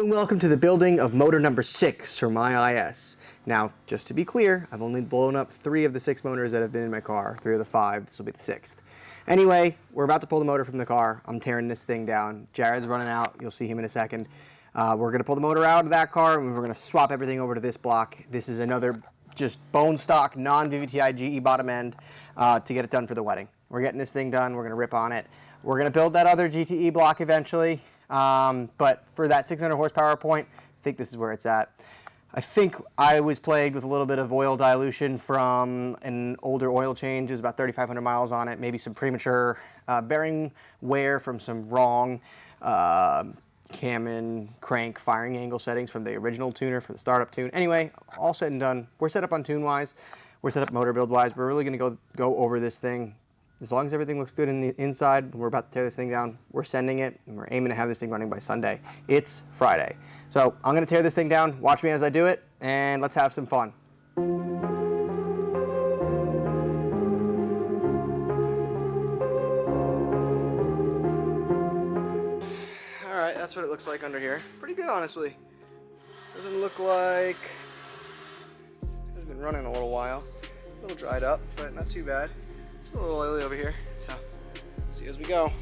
and welcome to the building of motor number 6 for my IS. Now, just to be clear, I've only blown up 3 of the 6 motors that have been in my car, 3 of the 5, this will be the 6th. Anyway, we're about to pull the motor from the car. I'm tearing this thing down. Jared's running out, you'll see him in a second. We're gonna pull the motor out of that car and we're gonna swap everything over to this block. This is another just bone stock, non-VVTi GE bottom end to get it done for the wedding. We're getting this thing done, we're gonna rip on it. We're gonna build that other GTE block eventually. But for that 600 horsepower point, I think this is where it's at. I think I was plagued with a little bit of oil dilution from an older oil change. It was about 3,500 miles on it, maybe some premature bearing wear from some wrong cam and crank firing angle settings from the original tuner for the startup tune. Anyway, all said and done, we're set up on tune-wise, we're set up motor build-wise. We're really gonna go over this thing. As long as everything looks good in the inside, we're about to tear this thing down. We're sending it, and we're aiming to have this thing running by Sunday. It's Friday. So I'm gonna tear this thing down, watch me as I do it, and let's have some fun. All right, that's what it looks like under here. Pretty good, honestly. Doesn't look like it's been running a little while. A little dried up, but not too bad. A little oily over here, so see as we go.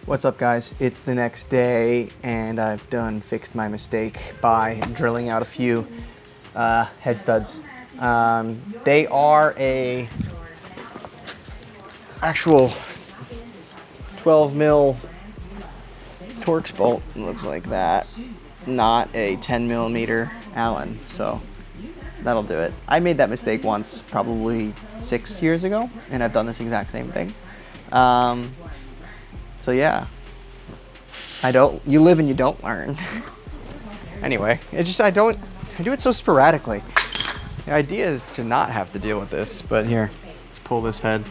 What's up, guys? It's the next day and I've fixed my mistake by drilling out a few head studs. They are a actual 12 mil Torx bolt, looks like that, not a 10 millimeter Allen, so that'll do it. I made that mistake once, probably 6 years ago, and I've done this exact same thing. So yeah, you live and you don't learn. Anyway, I do it so sporadically. The idea is to not have to deal with this, but here, let's pull this head.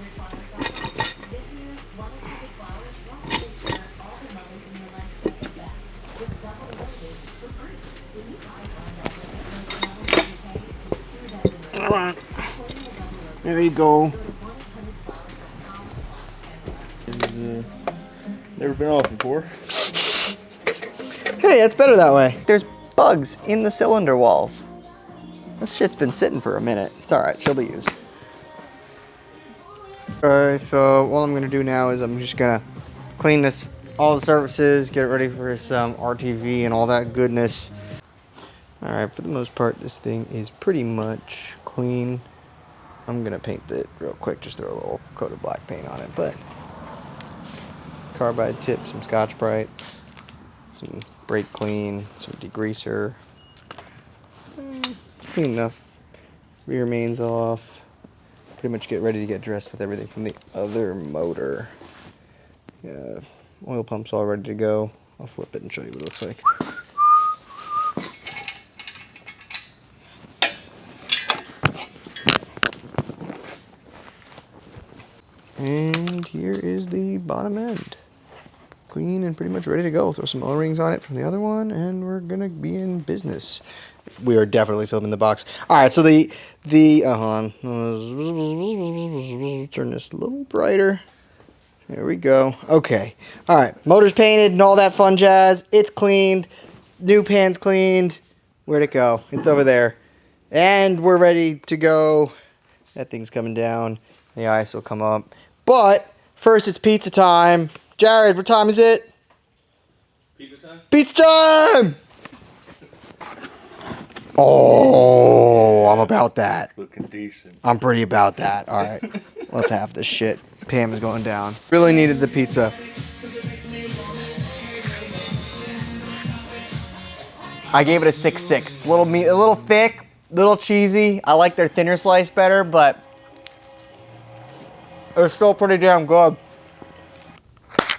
All right, there you go. Never been off before. Hey, it's better that way. There's bugs in the cylinder walls. This shit's been sitting for a minute. It's all right, she'll be used. All right, so what I'm gonna do now is I'm just gonna clean all the surfaces, get it ready for some RTV and all that goodness. All right, for the most part, this thing is pretty much clean. I'm gonna paint it real quick, just throw a little coat of black paint on it, but carbide tip, some Scotch-Brite, some brake clean, some degreaser. Clean enough. Rear main's off. Pretty much get ready to get dressed with everything from the other motor. Yeah, oil pump's all ready to go. I'll flip it and show you what it looks like. And here is the the bottom end. Clean and pretty much ready to go. Throw some O-rings on it from the other one, and we're gonna be in business. We are definitely filming the box. All right, so the hold on. Turn this a little brighter. There we go. Okay. All right, motor's painted and all that fun jazz. It's cleaned. New pan's cleaned. Where'd it go? It's over there. And we're ready to go. That thing's coming down. The ice will come up. But first, it's pizza time. Jared, what time is it? Pizza time? Pizza time! Oh, I'm about that. Looking decent. I'm pretty about that. All right, let's have this shit. Pam is going down. Really needed the pizza. I gave it a 6.6. It's a little meat, a little thick, a little cheesy. I like their thinner slice better, but it's still pretty damn good.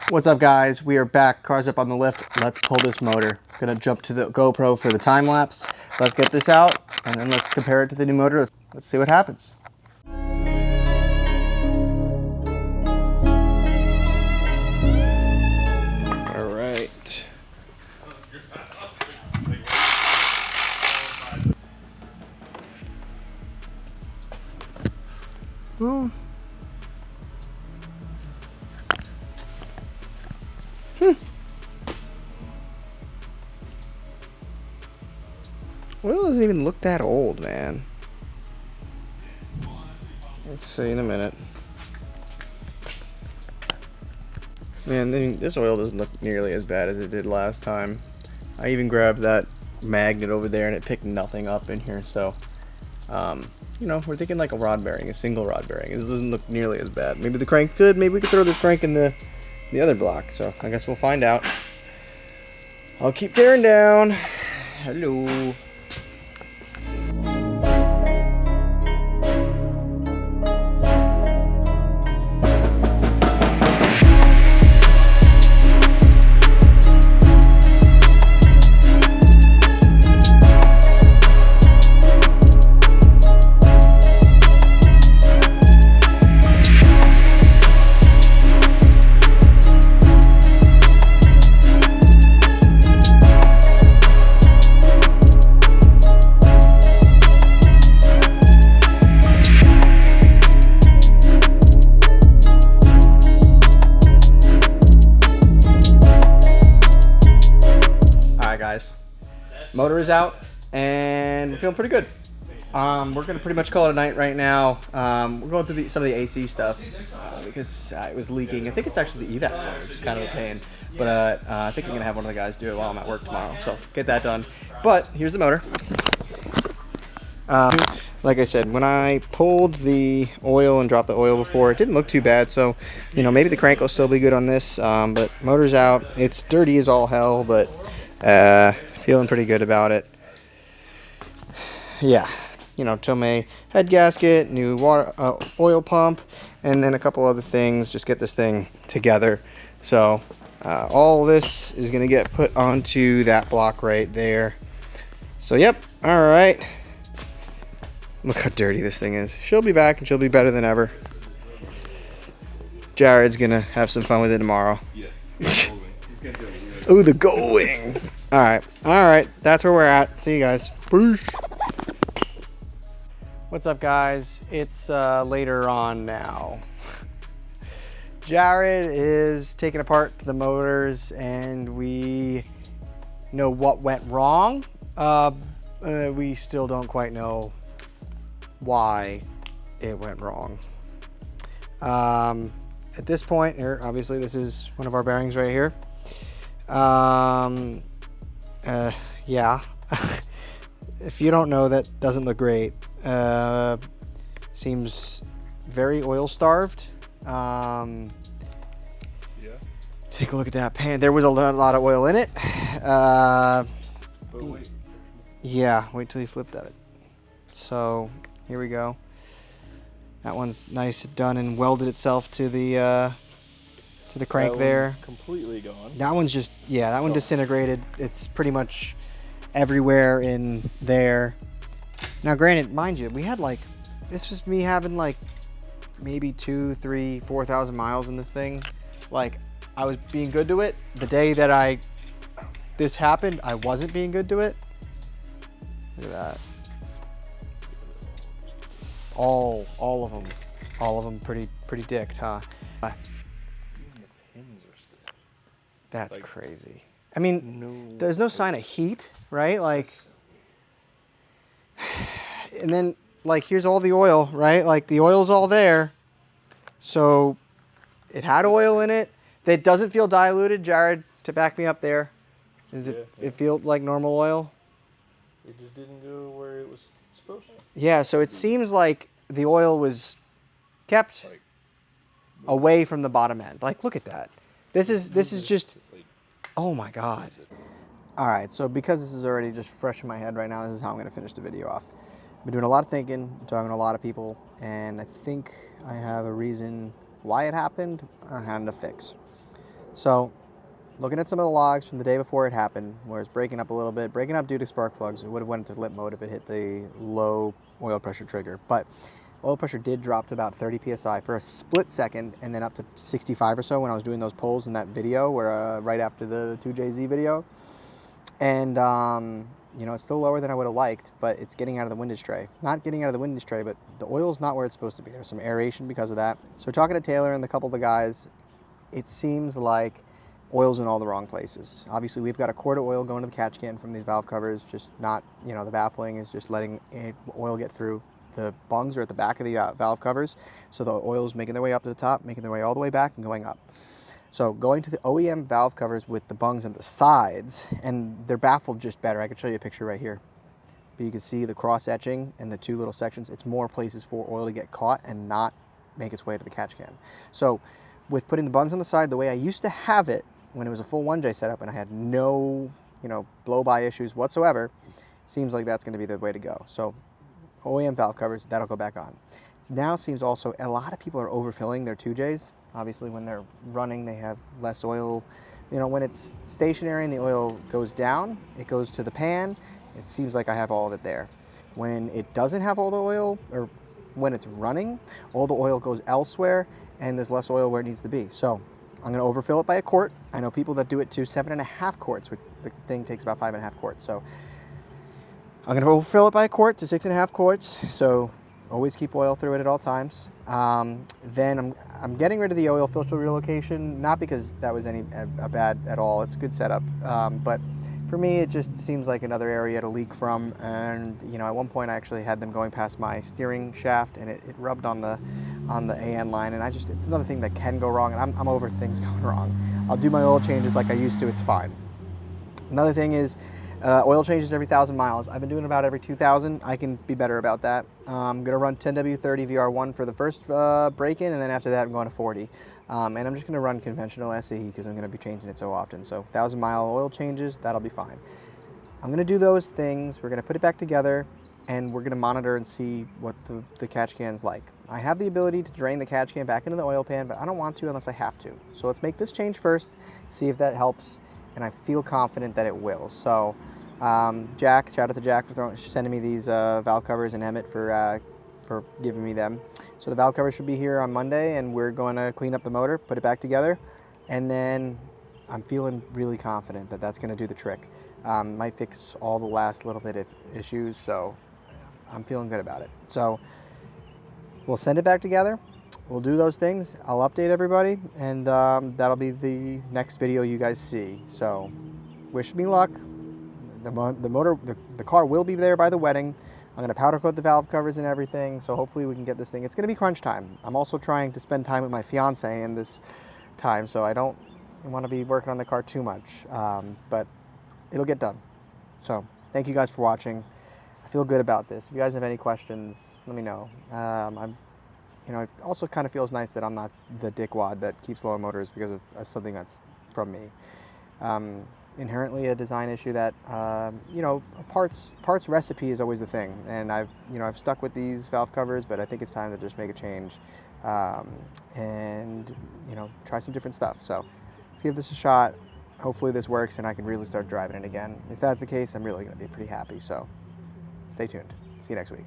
What's up, guys? We are back. Car's up on the lift. Let's pull this motor. Gonna jump to the GoPro for the time lapse. Let's get this out, and then let's compare it to the new motor. Let's see what happens. All right. Oh. Oil doesn't even look that old, man. Let's see in a minute. Man, this oil doesn't look nearly as bad as it did last time. I even grabbed that magnet over there and it picked nothing up in here, so you know, we're thinking like a rod bearing, a single rod bearing. This doesn't look nearly as bad. Maybe the crank could. Maybe we could throw this crank in the other block. So I guess we'll find out. I'll keep tearing down. Hello. Motor is out and we're feeling pretty good. We're gonna pretty much call it a night right now. We're going through some of the AC stuff because it was leaking. I think it's actually the evac flow, which is kind of a pain. But I think I'm gonna have one of the guys do it while I'm at work tomorrow. So get that done. But here's the motor. Like I said, when I pulled the oil and dropped the oil before, it didn't look too bad. So, you know, maybe the crank will still be good on this. But motor's out. It's dirty as all hell, but feeling pretty good about it. Yeah, you know, Tomei head gasket, new water, oil pump, and then a couple other things. Just get this thing together. So all this is gonna get put onto that block right there. So yep, all right. Look how dirty this thing is. She'll be back and she'll be better than ever. Jared's gonna have some fun with it tomorrow. Yeah. Ooh, the going. All right, that's where we're at. See you guys. Peace. What's up, guys? It's later on now. Jared is taking apart the motors and we know what went wrong. We still don't quite know why it went wrong. At this point here, obviously this is one of our bearings right here. Yeah. If you don't know, that doesn't look great. Seems very oil starved. Yeah. Take a look at that pan. There was a lot of oil in it. Wait. Yeah, wait till you flip that. So here we go. That one's nice, done, and welded itself to the crank that there. Completely gone. That one's just, yeah, that one disintegrated. It's pretty much everywhere in there. Now, granted, mind you, we had like, this was me having like maybe 2,000, 3,000, 4,000 miles in this thing. like I was being good to it. The day that this happened, I wasn't being good to it. Look at that. All of them pretty dicked, huh? Even the pins are stiff. That's Like, crazy. I mean, there's no sign of heat, right? Like, and then like here's all the oil, right? Like the oil's all there. So it had oil in it. That doesn't feel diluted, Jared, to back me up there. Is it? Yeah. It feels like normal oil. It just didn't go where it was supposed to. Yeah. So it seems like the oil was kept Like, away from the bottom end. Like, look at that. This is just. like, Oh my God. All right. So because this is already just fresh in my head right now, this is how I'm going to finish the video off. I've been doing a lot of thinking, talking to a lot of people, and I think I have a reason why it happened and a fix. So, looking at some of the logs from the day before it happened, where it's breaking up a little bit, breaking up due to spark plugs. It would have went into lit mode if it hit the low oil pressure trigger. But oil pressure did drop to about 30 psi for a split second, and then up to 65 or so when I was doing those polls in that video, where right after the 2JZ video. And you know, it's still lower than I would have liked, but it's getting out of the windage tray. Not getting out of the windage tray, but the oil's not where it's supposed to be. There's some aeration because of that. So talking to Taylor and a couple of the guys, it seems like oil's in all the wrong places. Obviously, we've got a quart of oil going to the catch can from these valve covers, just not, you know, the baffling is just letting oil get through. The bungs are at the back of the valve covers, so the oil's making their way up to the top, making their way all the way back and going up. So going to the OEM valve covers with the bungs on the sides, and they're baffled just better. I could show you a picture right here. But you can see the cross etching and the two little sections. It's more places for oil to get caught and not make its way to the catch can. So with putting the bungs on the side the way I used to have it when it was a full 1J setup and I had no, you know, blow-by issues whatsoever, seems like that's going to be the way to go. So OEM valve covers, that'll go back on. Now seems also a lot of people are overfilling their 2Js. Obviously, when they're running, they have less oil. You know, when it's stationary and the oil goes down, it goes to the pan. It seems like I have all of it there. When it doesn't have all the oil, or when it's running, all the oil goes elsewhere, and there's less oil where it needs to be. So I'm going to overfill it by a quart. I know people that do it to 7.5 quarts, which the thing takes about 5.5 quarts. So I'm going to overfill it by a quart to 6.5 quarts. So always keep oil through it at all times. Then I'm getting rid of the oil filter relocation, not because that was any bad at all. It's a good setup, but for me it just seems like another area to leak from. And you know, at one point I actually had them going past my steering shaft, and it rubbed on the AN line, and it's another thing that can go wrong, and I'm over things going wrong. I'll do my oil changes like I used to. It's fine. Another thing is oil changes every 1,000 miles. I've been doing about every 2,000. I can be better about that. I'm going to run 10W30 VR1 for the first break-in, and then after that I'm going to 40. And I'm just going to run conventional SE because I'm going to be changing it so often. So 1,000-mile oil changes, that'll be fine. I'm going to do those things. We're going to put it back together, and we're going to monitor and see what the catch can's like. I have the ability to drain the catch can back into the oil pan, but I don't want to unless I have to. So let's make this change first, see if that helps, and I feel confident that it will. So Jack, shout out to Jack for sending me these valve covers, and Emmett for giving me them. So the valve covers should be here on Monday, and we're going to clean up the motor, put it back together, and then I'm feeling really confident that that's going to do the trick. Might fix all the last little bit of issues, so I'm feeling good about it. So we'll send it back together. We'll do those things. I'll update everybody, and that'll be the next video you guys see. So wish me luck. The car will be there by the wedding. I'm going to powder coat the valve covers and everything, so hopefully we can get this thing. It's going to be crunch time. I'm also trying to spend time with my fiance in this time, so I don't want to be working on the car too much, but it'll get done. So thank you guys for watching. I feel good about this. If you guys have any questions, let me know. You know, it also kind of feels nice that I'm not the dickwad that keeps blowing motors because of something that's from me. Inherently a design issue that, you know, parts recipe is always the thing. And I've stuck with these valve covers, but I think it's time to just make a change and, you know, try some different stuff. So let's give this a shot. Hopefully this works and I can really start driving it again. If that's the case, I'm really going to be pretty happy. So stay tuned. See you next week.